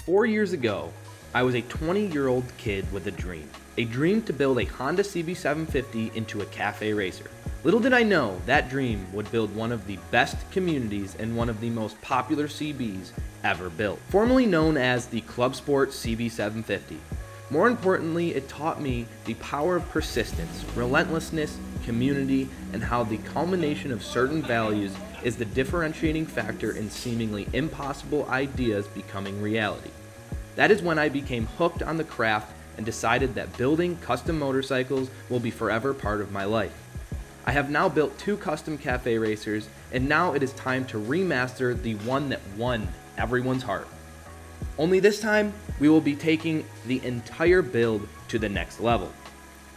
4 years ago, I was a 20-year-old kid with a dream to build a Honda CB750 into a cafe racer. Little did I know that dream would build one of the best communities and one of the most popular CBs ever built, formerly known as the clubsport CB750. More importantly, it taught me the power of persistence, relentlessness, community, and how the culmination of certain values is the differentiating factor in seemingly impossible ideas becoming reality. That is when I became hooked on the craft and decided that building custom motorcycles will be forever part of my life. I have now built 2 custom cafe racers, and now it is time to remaster the one that won everyone's heart. Only this time, we will be taking the entire build to the next level.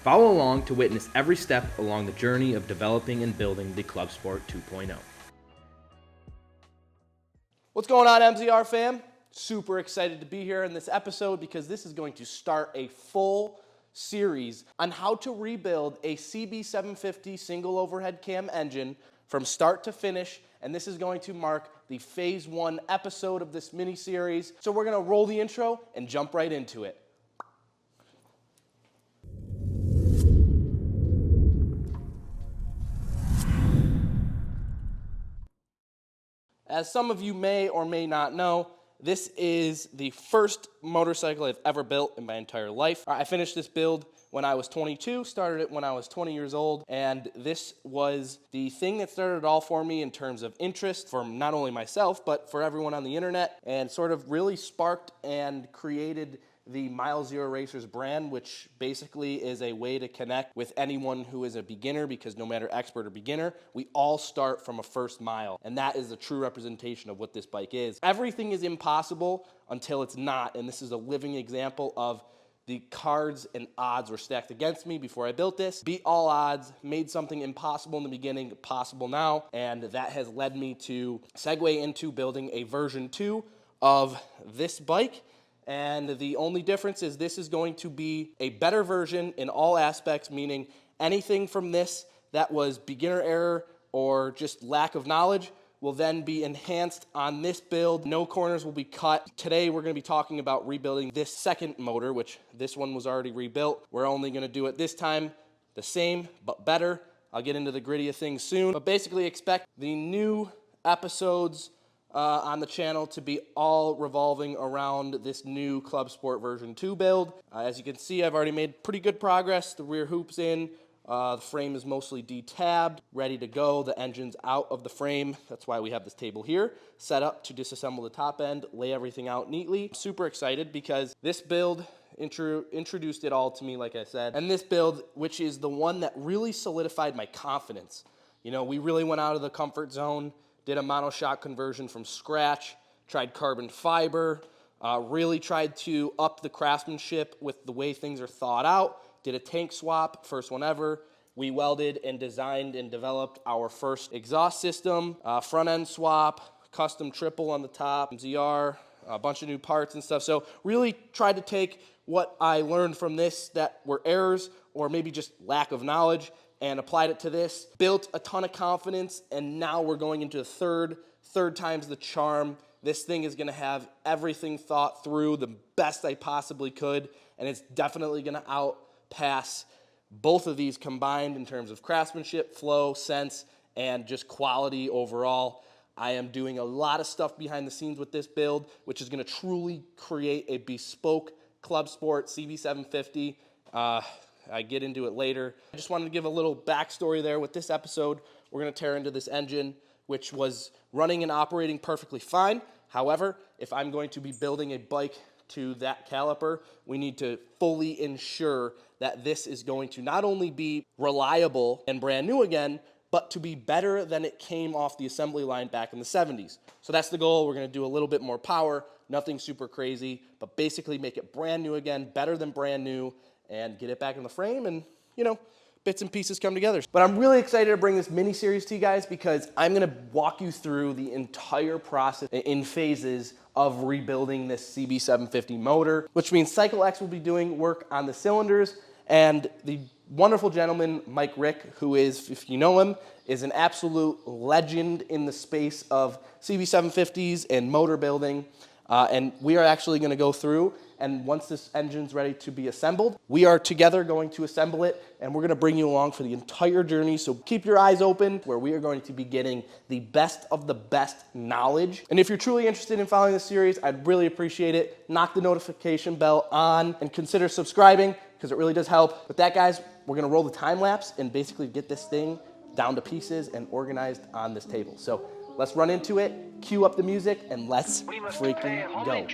Follow along to witness every step along the journey of developing and building the ClubSport 2.0. What's going on, MZR fam? Super excited to be here in this episode because this is going to start a full series on how to rebuild a CB750 single overhead cam engine from start to finish, and this is going to mark the phase 1 episode of this mini series. So we're going to roll the intro and jump right into it. As some of you may or may not know, this is the first motorcycle I've ever built in my entire life. I finished this build when I was 22, started it when I was 20 years old, and this was the thing that started it all for me in terms of interest from not only myself, but for everyone on the internet, and sort of really sparked and created the milezero.racers brand, which basically is a way to connect with anyone who is a beginner, because no matter expert or beginner, we all start from a first mile, and that is the true representation of what this bike is. Everything is impossible until it's not, and this is a living example of the cards and odds were stacked against me before I built this. Beat all odds, made something impossible in the beginning possible now, and that has led me to segue into building a version 2 of this bike. And the only difference is this is going to be a better version in all aspects, meaning anything from this that was beginner error or just lack of knowledge will then be enhanced on this build. No corners will be cut. Today we're going to be talking about rebuilding this second motor, which this one was already rebuilt. We're only going to do it this time the same but better. I'll get into the gritty of things soon. But basically expect the new episodes on the channel to be all revolving around this new ClubSport version 2 build. As you can see, I've already made pretty good progress. The rear hoop's in, the frame is mostly detabbed, ready to go. The engine's out of the frame. That's why we have this table here, set up to disassemble the top end, lay everything out neatly. I'm super excited because this build introduced it all to me, like I said. And this build, which is the one that really solidified my confidence. You know, we really went out of the comfort zone, did a monoshock conversion from scratch, tried carbon fiber, really tried to up the craftsmanship with the way things are thought out, did a tank swap, first one ever. We welded and designed and developed our first exhaust system, front end swap, custom triple on the top, MZR, a bunch of new parts and stuff. So really tried to take what I learned from this that were errors or maybe just lack of knowledge and applied it to this, built a ton of confidence, and now we're going into the third time's the charm. This thing is gonna have everything thought through the best I possibly could, and it's definitely gonna outpass both of these combined in terms of craftsmanship, flow, sense, and just quality overall. I am doing a lot of stuff behind the scenes with this build, which is gonna truly create a bespoke ClubSport CB750. I get into it later. I just wanted to give a little backstory there. With this episode, we're going to tear into this engine, which was running and operating perfectly fine. However, if I'm going to be building a bike to that caliper, we need to fully ensure that this is going to not only be reliable and brand new again, but to be better than it came off the assembly line back in the 70s. So that's the goal. We're going to do a little bit more power, nothing super crazy, but basically make it brand new again, better than brand new, and get it back in the frame, and, you know, bits and pieces come together. But I'm really excited to bring this mini-series to you guys because I'm gonna walk you through the entire process in phases of rebuilding this CB750 motor, which means Cycle X will be doing work on the cylinders, and the wonderful gentleman, Mike Rick, who is, if you know him, is an absolute legend in the space of CB750s and motor building. And we are actually going to go through, and once this engine's ready to be assembled, we are together going to assemble it, and we're going to bring you along for the entire journey. So keep your eyes open, where we are going to be getting the best of the best knowledge. And if you're truly interested in following this series, I'd really appreciate it. Knock the notification bell on and consider subscribing, because it really does help. With that, guys, we're going to roll the time lapse and basically get this thing down to pieces and organized on this table. So let's run into it, cue up the music, and let's freaking go.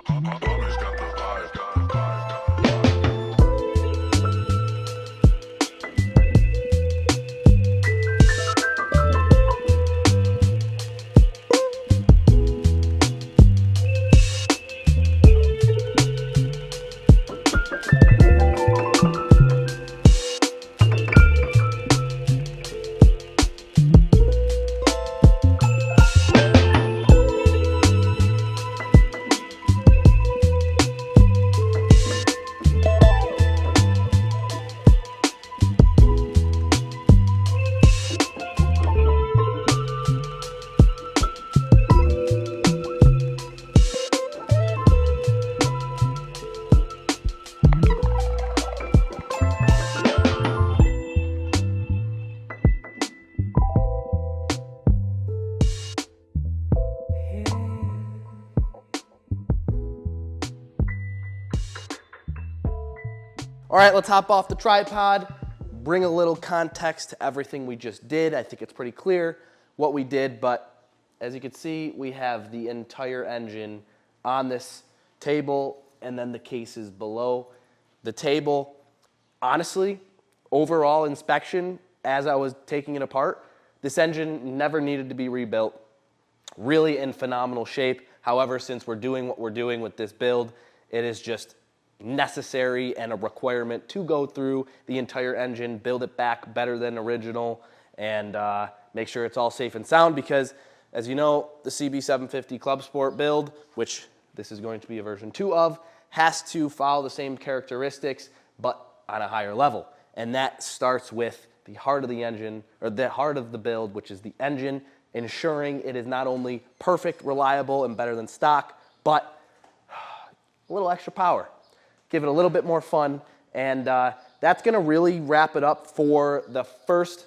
Homage got the vibe, got the vibe. All right, let's hop off the tripod, bring a little context to everything we just did. I think it's pretty clear what we did, but as you can see, we have the entire engine on this table and then the cases below the table. Honestly, overall inspection, as I was taking it apart, this engine never needed to be rebuilt. Really in phenomenal shape. However, since we're doing what we're doing with this build, it is just necessary and a requirement to go through the entire engine, build it back better than original, and make sure it's all safe and sound, because As you know, the CB750 Club Sport build, which this is going to be a version 2 of, has to follow the same characteristics, but on a higher level. And that starts with the heart of the engine, or the heart of the build, which is the engine, ensuring it is not only perfect, reliable, and better than stock, but a little extra power. Give it a little bit more fun, and that's gonna really wrap it up for the first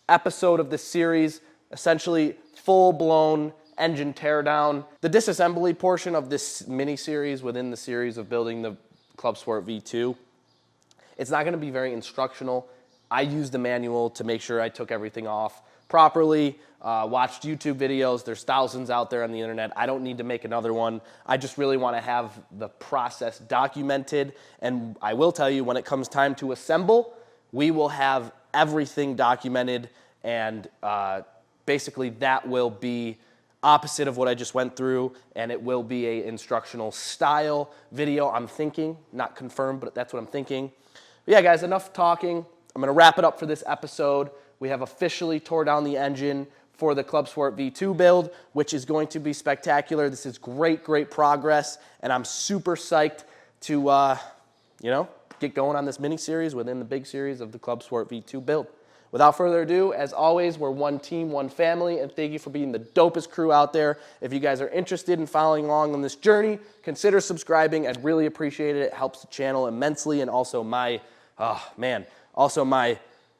episode of this series, essentially full-blown engine teardown. The disassembly portion of this mini-series within the series of building the Club Sport V2, it's not gonna be very instructional. I used the manual to make sure I took everything off properly, watched YouTube videos. There's thousands out there on the internet. I don't need to make another one. I just really want to have the process documented. And I will tell you, when it comes time to assemble, we will have everything documented, and basically that will be opposite of what I just went through, and it will be a instructional style video. I'm thinking, not confirmed, but that's what I'm thinking. But yeah, guys, enough talking. I'm going to wrap it up for this episode. We have officially tore down the engine for the Club Sport V2 build, which is going to be spectacular. This is great, great progress, and I'm super psyched to, get going on this mini-series within the big series of the Club Sport V2 build. Without further ado, as always, we're one team, one family, and thank you for being the dopest crew out there. If you guys are interested in following along on this journey, consider subscribing. I'd really appreciate it. It helps the channel immensely, and also my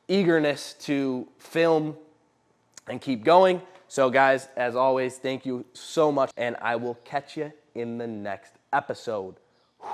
eagerness to film and keep going. So guys, as always, thank you so much, and I will catch you in the next episode. Whew.